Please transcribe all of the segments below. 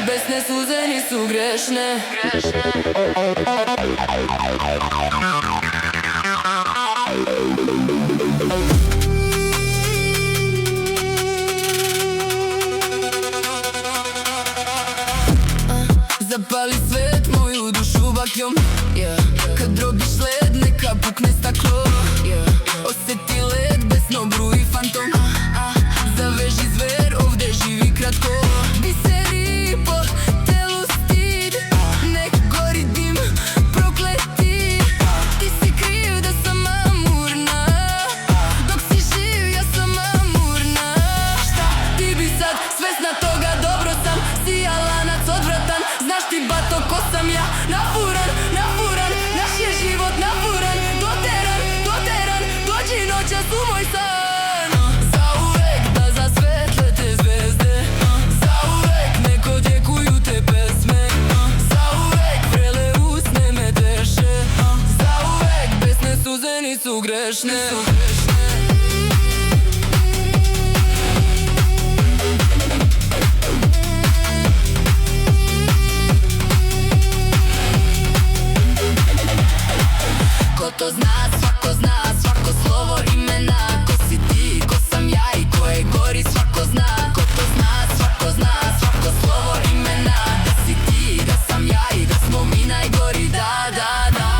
Besne suze nisu grešne. Zapali svet moju dušu bakljom, kad drobiš led neka pukne staklo. Osjeti led, besno bruji fantom. Zaveži zver, ovde živi kratko. Biseri po telu stid, nek gori dim, prokleti. Ti si kriv da sam amurna, dok si živ ja sam amurna. Šta ti bi sad, svesna toga dobro sam, sijalac odvratan. Znaš ti bato ko sam ja, nafuran, nafuran, naš je život nafuran. Doteran, doteran, dođi noćas u moj san. Zauvek da zasvetle te zvezde, zauvek nek odjekuju te pesme. Zauvek vrele usne me teše, zauvek besne suze nisu grešne. Ko to zna, svako slovo imena. Ko si ti, ko sam ja i ko je gori, svako zna. Ko to zna, svako slovo imena. Da si ti, da sam ja i da smo mi najgori, da, da, da.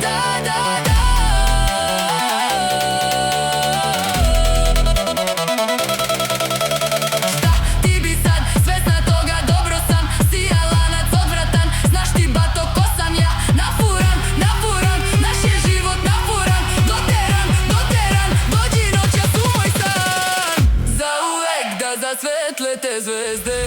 Da, da, da. Šta ti bi sad, svesna toga dobro sam, sijalac odvratan. Znaš ti bato ko sam ja, nafuran, nafuran, naš je život nafuran. Doteran, doteran, dođi noćas u moj san. Zauvek da zasvetle te zvezde.